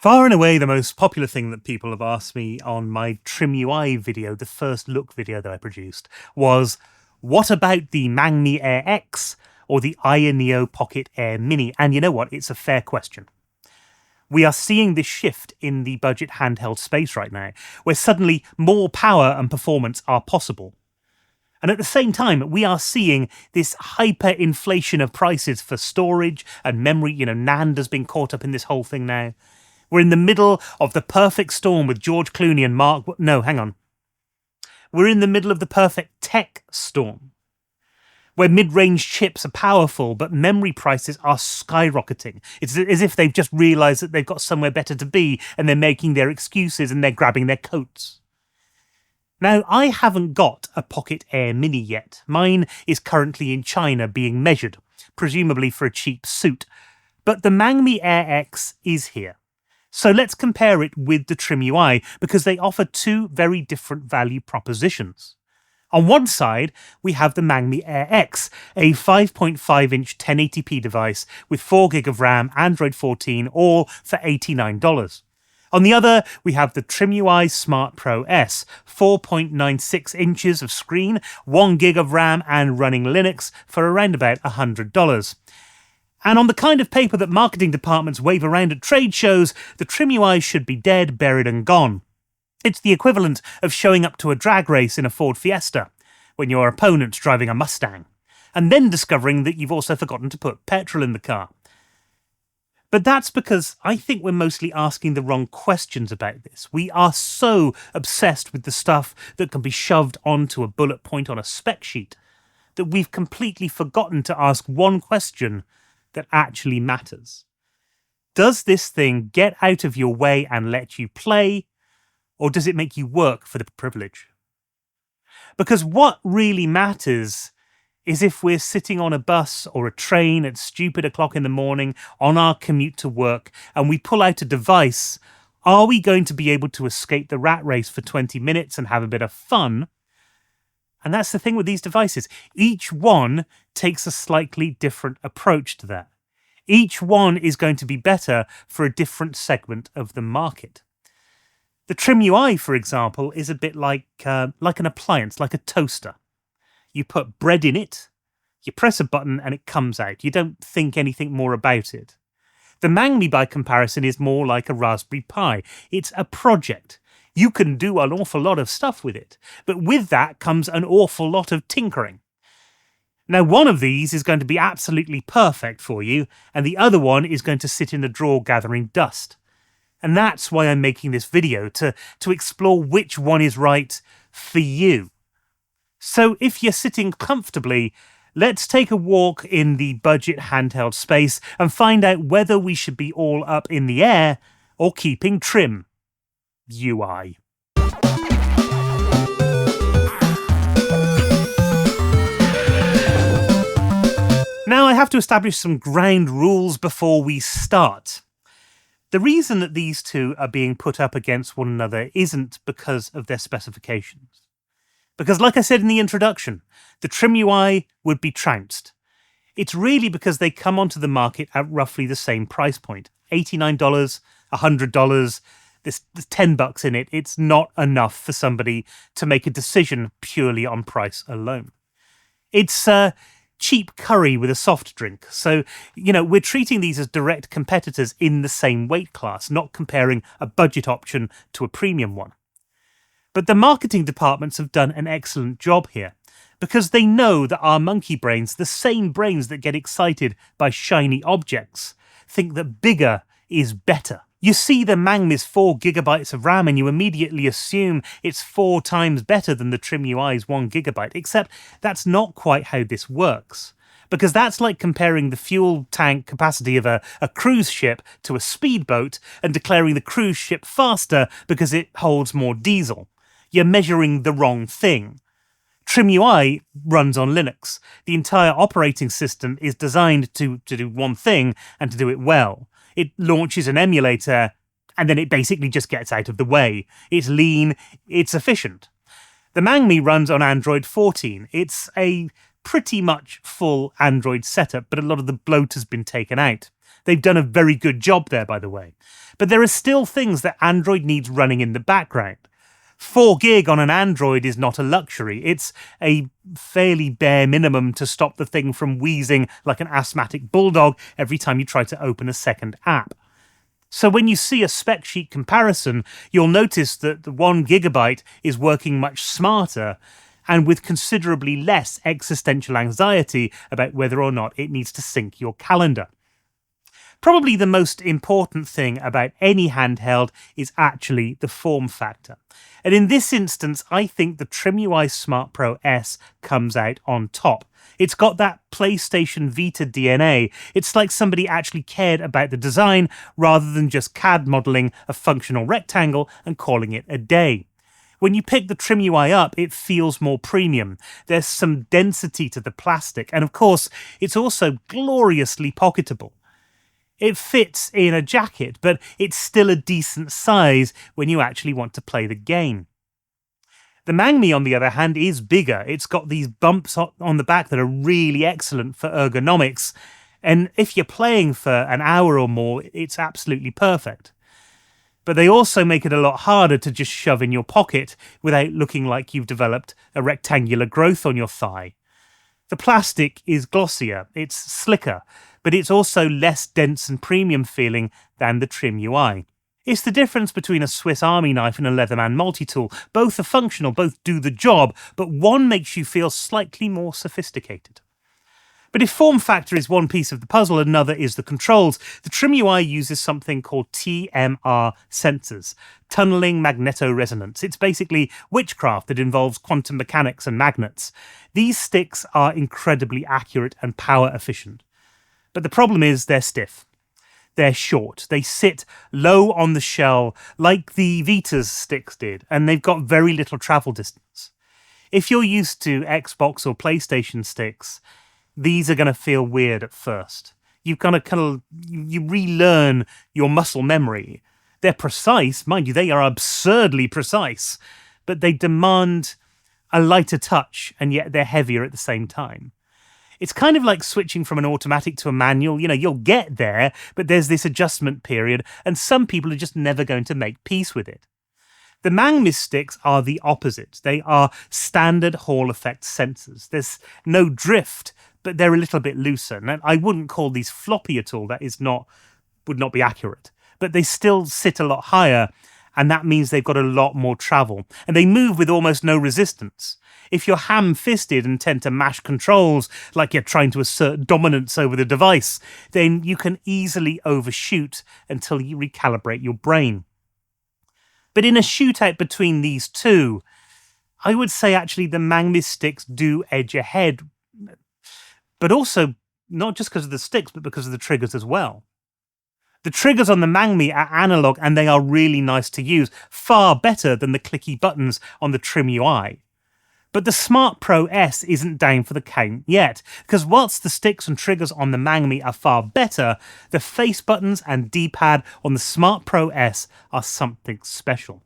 Far and away the most popular thing that people have asked me on my TrimUI video, the first look video that I produced, was what about the Mangmi Air X or the Aya Neo Pocket Air Mini? And you know what? It's a fair question. We are seeing this shift in the budget handheld space right now, where suddenly more power and performance are possible. And at the same time, we are seeing this hyperinflation of prices for storage and memory. NAND has been caught up in this whole thing now. We're in the middle of the perfect storm with George Clooney and Mark... No, hang on. We're in the middle of the perfect tech storm, where mid-range chips are powerful, but memory prices are skyrocketing. It's as if they've just realised that they've got somewhere better to be, and they're making their excuses and they're grabbing their coats. Now, I haven't got a Pocket Air Mini yet. Mine is currently in China being measured, presumably for a cheap suit. But the Mangmi Air X is here. So let's compare it with the TrimUI, because they offer two very different value propositions. On one side, we have the Mangmi Air X, a 5.5-inch 1080p device with 4GB of RAM, Android 14, all for $89. On the other, we have the TrimUI Smart Pro S, 4.96 inches of screen, 1GB of RAM, and running Linux for around about $100. And on the kind of paper that marketing departments wave around at trade shows, the TrimUI should be dead, buried and gone. It's the equivalent of showing up to a drag race in a Ford Fiesta when your opponent's driving a Mustang, and then discovering that you've also forgotten to put petrol in the car. But that's because I think we're mostly asking the wrong questions about this. We are so obsessed with the stuff that can be shoved onto a bullet point on a spec sheet that we've completely forgotten to ask one question that actually matters. Does this thing get out of your way and let you play, or does it make you work for the privilege? Because what really matters is if we're sitting on a bus or a train at stupid o'clock in the morning on our commute to work and we pull out a device, are we going to be able to escape the rat race for 20 minutes and have a bit of fun? And that's the thing with these devices. Each one takes a slightly different approach to that. Each one is going to be better for a different segment of the market. The TrimUI, for example, is a bit like an appliance, like a toaster. You put bread in it, you press a button and it comes out. You don't think anything more about it. The Mangmi, by comparison, is more like a Raspberry Pi. It's a project. You can do an awful lot of stuff with it, but with that comes an awful lot of tinkering. Now, one of these is going to be absolutely perfect for you, and the other one is going to sit in a drawer gathering dust. And that's why I'm making this video, to explore which one is right for you. So if you're sitting comfortably, let's take a walk in the budget handheld space and find out whether we should be all up in the air or keeping trim. UI. Now I have to establish some ground rules before we start. The reason that these two are being put up against one another isn't because of their specifications. Because like I said in the introduction, the TrimUI would be trounced. It's really because they come onto the market at roughly the same price point. $89, $100, there's $10 in it. It's not enough for somebody to make a decision purely on price alone. It's cheap curry with a soft drink. So, we're treating these as direct competitors in the same weight class, not comparing a budget option to a premium one. But the marketing departments have done an excellent job here, because they know that our monkey brains, the same brains that get excited by shiny objects, think that bigger is better. You see the Mangmi's 4GB of RAM and you immediately assume it's 4 times better than the TrimUI's 1GB, except that's not quite how this works. Because that's like comparing the fuel tank capacity of a cruise ship to a speedboat and declaring the cruise ship faster because it holds more diesel. You're measuring the wrong thing. TrimUI runs on Linux. The entire operating system is designed to do one thing and to do it well. It launches an emulator and then it basically just gets out of the way. It's lean, it's efficient. The Mangmi runs on Android 14. It's a pretty much full Android setup, but a lot of the bloat has been taken out. They've done a very good job there, by the way. But there are still things that Android needs running in the background. 4 gig on an Android is not a luxury. It's a fairly bare minimum to stop the thing from wheezing like an asthmatic bulldog every time you try to open a second app. So when you see a spec sheet comparison, you'll notice that the 1 gigabyte is working much smarter and with considerably less existential anxiety about whether or not it needs to sync your calendar. Probably the most important thing about any handheld is actually the form factor. And in this instance, I think the TrimUI Smart Pro S comes out on top. It's got that PlayStation Vita DNA. It's like somebody actually cared about the design rather than just CAD modeling a functional rectangle and calling it a day. When you pick the TrimUI up, it feels more premium. There's some density to the plastic, and of course, it's also gloriously pocketable. It fits in a jacket, but it's still a decent size when you actually want to play the game. The Mangmi, on the other hand, is bigger. It's got these bumps on the back that are really excellent for ergonomics, and if you're playing for an hour or more, it's absolutely perfect. But they also make it a lot harder to just shove in your pocket without looking like you've developed a rectangular growth on your thigh. The plastic is glossier, it's slicker, but it's also less dense and premium feeling than the TrimUI. It's the difference between a Swiss Army knife and a Leatherman multi-tool. Both are functional, both do the job, but one makes you feel slightly more sophisticated. But if form factor is one piece of the puzzle, another is the controls. The TrimUI uses something called TMR sensors, tunneling magnetoresonance. It's basically witchcraft that involves quantum mechanics and magnets. These sticks are incredibly accurate and power efficient. But the problem is they're stiff. They're short. They sit low on the shell like the Vita's sticks did, and they've got very little travel distance. If you're used to Xbox or PlayStation sticks, these are going to feel weird at first. You've got to you relearn your muscle memory. They're precise, mind you, they are absurdly precise, but they demand a lighter touch, and yet they're heavier at the same time. It's kind of like switching from an automatic to a manual. You know, you'll get there, but there's this adjustment period, and some people are just never going to make peace with it. The Mangmi sticks are the opposite. They are standard Hall effect sensors. There's no drift, but they're a little bit looser. And I wouldn't call these floppy at all. That would not be accurate. But they still sit a lot higher, and that means they've got a lot more travel. And they move with almost no resistance. If you're ham-fisted and tend to mash controls like you're trying to assert dominance over the device, then you can easily overshoot until you recalibrate your brain. But in a shootout between these two, I would say actually the Mangmi sticks do edge ahead, but also not just because of the sticks, but because of the triggers as well. The triggers on the Mangmi are analog and they are really nice to use, far better than the clicky buttons on the TrimUI. But the Smart Pro S isn't down for the count yet, because whilst the sticks and triggers on the Mangmi are far better, the face buttons and D-pad on the Smart Pro S are something special.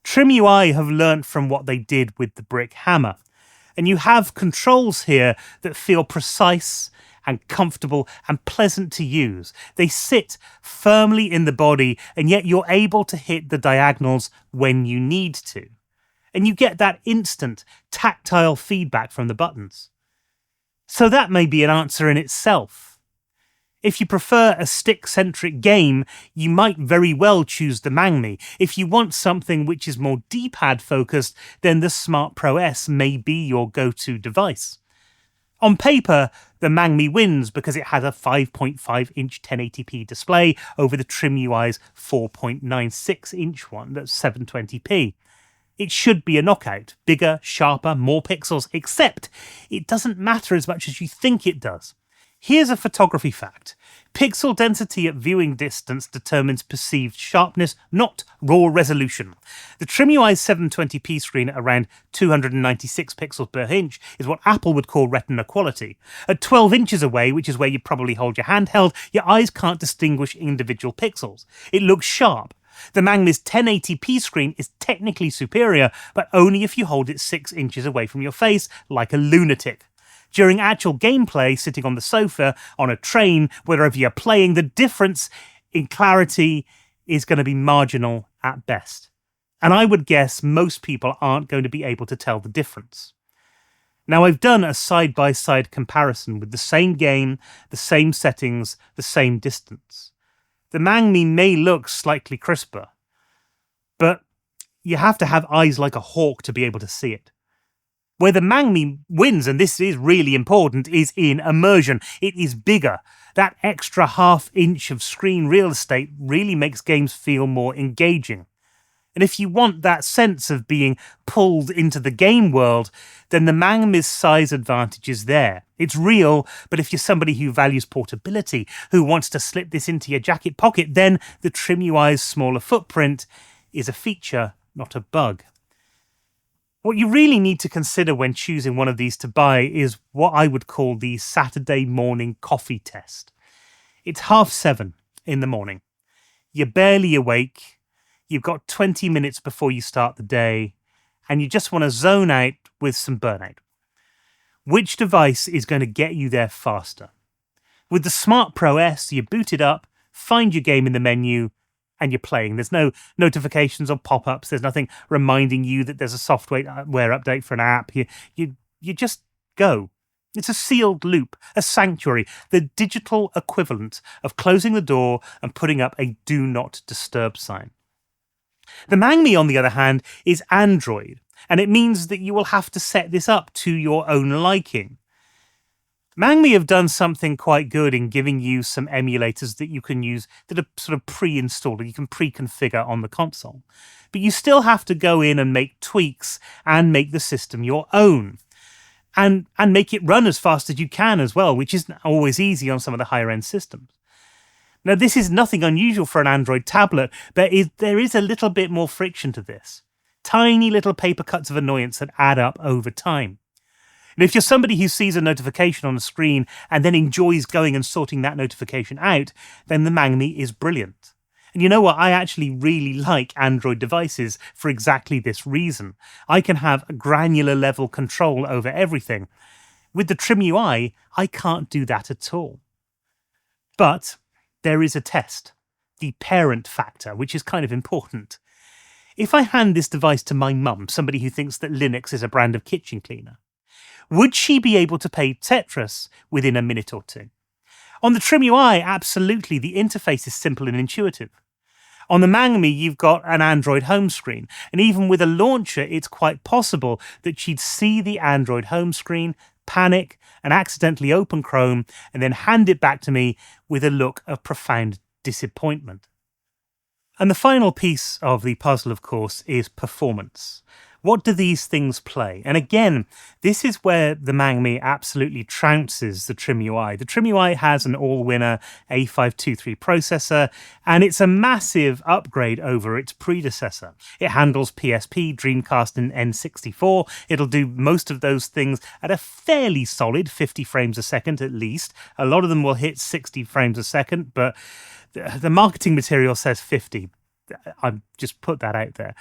TrimUI have learnt from what they did with the brick hammer, and you have controls here that feel precise and comfortable and pleasant to use. They sit firmly in the body, and yet you're able to hit the diagonals when you need to. And you get that instant tactile feedback from the buttons. So that may be an answer in itself. If you prefer a stick-centric game, you might very well choose the Mangmi. If you want something which is more D-pad focused, then the Smart Pro S may be your go-to device. On paper, the Mangmi wins because it has a 5.5-inch 1080p display over the TrimUI's 4.96-inch one that's 720p. It should be a knockout, bigger, sharper, more pixels, except it doesn't matter as much as you think it does. Here's a photography fact. Pixel density at viewing distance determines perceived sharpness, not raw resolution. The TrimUI's 720p screen at around 296 pixels per inch is what Apple would call retina quality. At 12 inches away, which is where you probably hold your handheld, your eyes can't distinguish individual pixels. It looks sharp. The Mangmi's 1080p screen is technically superior, but only if you hold it 6 inches away from your face, like a lunatic. During actual gameplay, sitting on the sofa, on a train, wherever you're playing, the difference in clarity is going to be marginal at best. And I would guess most people aren't going to be able to tell the difference. Now, I've done a side-by-side comparison with the same game, the same settings, the same distance. The Mangmi may look slightly crisper, but you have to have eyes like a hawk to be able to see it. Where the Mangmi wins, and this is really important, is in immersion. It is bigger. That extra half-inch of screen real estate really makes games feel more engaging. And if you want that sense of being pulled into the game world, then the Mangmi's size advantage is there. It's real, but if you're somebody who values portability, who wants to slip this into your jacket pocket, then the TrimUI's smaller footprint is a feature, not a bug. What you really need to consider when choosing one of these to buy is what I would call the Saturday morning coffee test. It's 7:30 in the morning. You're barely awake. You've got 20 minutes before you start the day, and you just want to zone out with some burnout. Which device is going to get you there faster? With the Smart Pro S, you boot it up, find your game in the menu, and you're playing. There's no notifications or pop-ups. There's nothing reminding you that there's a software update for an app. You just go. It's a sealed loop, a sanctuary, the digital equivalent of closing the door and putting up a do not disturb sign. The Mangmi, on the other hand, is Android, and it means that you will have to set this up to your own liking. Mangmi have done something quite good in giving you some emulators that you can use that are sort of pre-installed, you can pre-configure on the console. But you still have to go in and make tweaks and make the system your own. And make it run as fast as you can as well, which isn't always easy on some of the higher-end systems. Now, this is nothing unusual for an Android tablet, but there is a little bit more friction to this. Tiny little paper cuts of annoyance that add up over time. And if you're somebody who sees a notification on the screen and then enjoys going and sorting that notification out, then the Mangmi is brilliant. And you know what? I actually really like Android devices for exactly this reason. I can have a granular level control over everything. With the TrimUI, I can't do that at all. But there is a test, the parent factor, which is kind of important. If I hand this device to my mum, somebody who thinks that Linux is a brand of kitchen cleaner, would she be able to play Tetris within a minute or two? On the TrimUI, absolutely, the interface is simple and intuitive. On the Mangmi, you've got an Android home screen, and even with a launcher, it's quite possible that she'd see the Android home screen, panic, and accidentally open Chrome, and then hand it back to me with a look of profound disappointment. And the final piece of the puzzle, of course, is performance. What do these things play? And again, this is where the Mangmi absolutely trounces the TrimUI. The TrimUI has an all-winner A523 processor, and it's a massive upgrade over its predecessor. It handles PSP, Dreamcast, and N64. It'll do most of those things at a fairly solid 50 frames a second at least. A lot of them will hit 60 frames a second, but the marketing material says 50. I've just put that out there.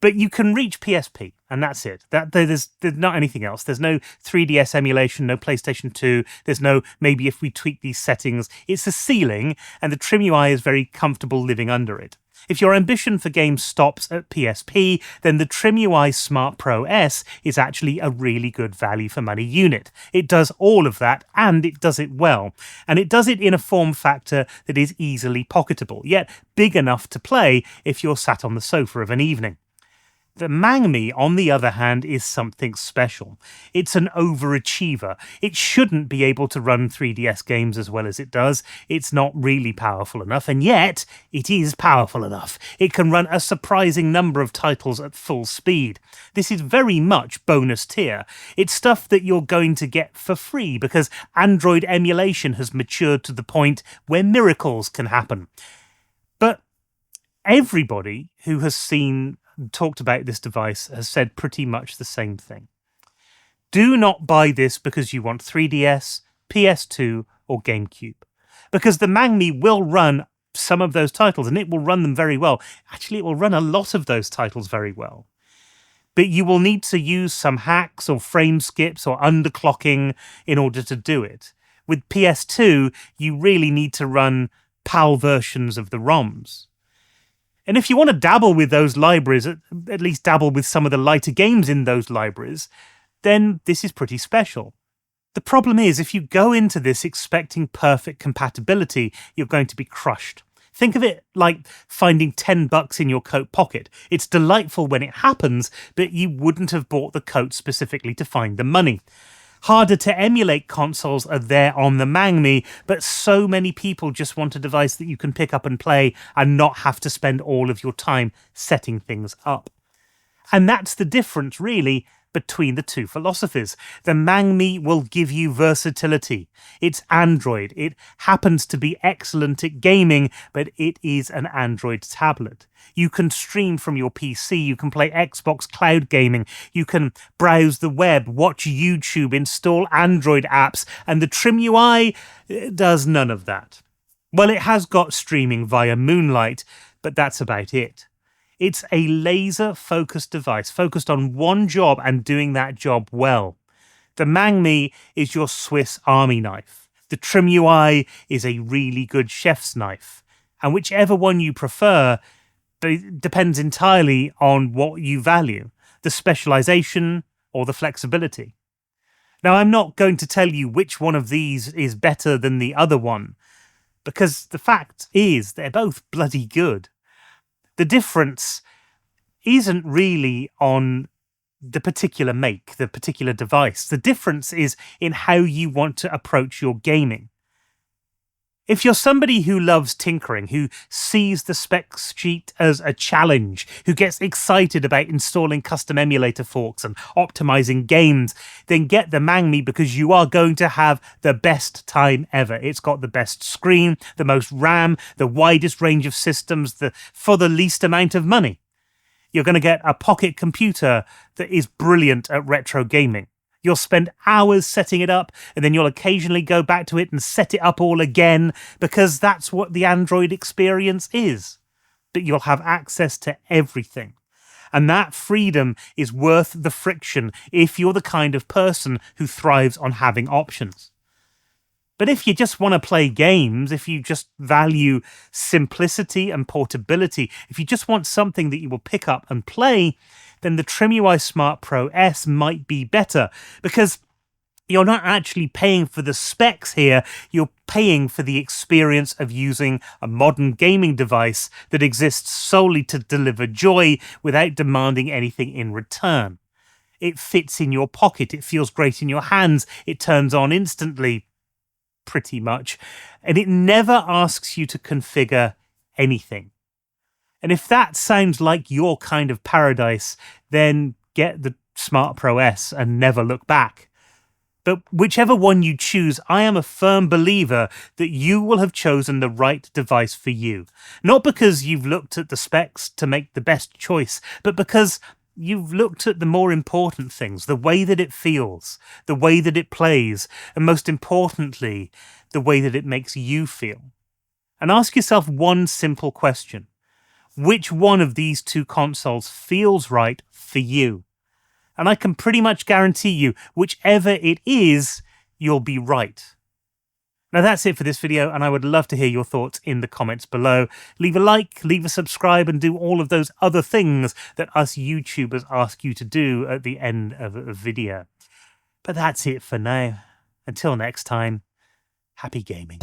But you can reach PSP, and that's it. There's not anything else. There's no 3DS emulation, no PlayStation 2. There's no, maybe if we tweak these settings. It's a ceiling, and the TrimUI is very comfortable living under it. If your ambition for games stops at PSP, then the TrimUI Smart Pro S is actually a really good value for money unit. It does all of that, and it does it well. And it does it in a form factor that is easily pocketable, yet big enough to play if you're sat on the sofa of an evening. The Mangmi, on the other hand, is something special. It's an overachiever. It shouldn't be able to run 3DS games as well as it does. It's not really powerful enough, and yet it is powerful enough. It can run a surprising number of titles at full speed. This is very much bonus tier. It's stuff that you're going to get for free because Android emulation has matured to the point where miracles can happen. But everybody who has talked about this device has said pretty much the same thing. Do not buy this because you want 3DS, PS2, or GameCube. Because the Mangmi will run some of those titles, and it will run them very well. Actually, it will run a lot of those titles very well. but you will need to use some hacks or frame skips or underclocking in order to do it. With PS2, you really need to run PAL versions of the ROMs. And if you want to dabble with those libraries, at least dabble with some of the lighter games in those libraries, then this is pretty special. The problem is, if you go into this expecting perfect compatibility, you're going to be crushed. Think of it like finding $10 in your coat pocket. It's delightful when it happens, but you wouldn't have bought the coat specifically to find the money. Harder to emulate consoles are there on the Mangmi, but so many people just want a device that you can pick up and play and not have to spend all of your time setting things up. And that's the difference, really, between the two philosophies. The Mangmi will give you versatility. It's Android. It happens to be excellent at gaming, but it is an Android tablet. You can stream from your PC, you can play Xbox cloud gaming, you can browse the web, watch YouTube, install Android apps, and the TrimUI does none of that. Well, it has got streaming via Moonlight, but that's about it. It's a laser-focused device, focused on one job and doing that job well. The Mangmi is your Swiss Army knife. The TrimUI is a really good chef's knife. And whichever one you prefer depends entirely on what you value, the specialization or the flexibility. Now, I'm not going to tell you which one of these is better than the other one, because the fact is they're both bloody good. The difference isn't really on the particular make, the particular device. The difference is in how you want to approach your gaming. If you're somebody who loves tinkering, who sees the spec sheet as a challenge, who gets excited about installing custom emulator forks and optimizing games, then get the Mangmi, because you are going to have the best time ever. It's got the best screen, the most RAM, the widest range of systems, for the least amount of money. You're going to get a pocket computer that is brilliant at retro gaming. You'll spend hours setting it up, and then you'll occasionally go back to it and set it up all again, because that's what the Android experience is. But you'll have access to everything. And that freedom is worth the friction if you're the kind of person who thrives on having options. But if you just want to play games, if you just value simplicity and portability, if you just want something that you will pick up and play, then the TrimUI Smart Pro S might be better, because you're not actually paying for the specs here, you're paying for the experience of using a modern gaming device that exists solely to deliver joy without demanding anything in return. It fits in your pocket, it feels great in your hands, it turns on instantly, pretty much, and it never asks you to configure anything. And if that sounds like your kind of paradise, then get the Smart Pro S and never look back. But whichever one you choose, I am a firm believer that you will have chosen the right device for you. Not because you've looked at the specs to make the best choice, but because you've looked at the more important things, the way that it feels, the way that it plays, and most importantly, the way that it makes you feel. And ask yourself one simple question. Which one of these two consoles feels right for you? And I can pretty much guarantee you, whichever it is, you'll be right. Now that's it for this video, and I would love to hear your thoughts in the comments below. Leave a like, leave a subscribe, and do all of those other things that us YouTubers ask you to do at the end of a video. But that's it for now. Until next time, happy gaming.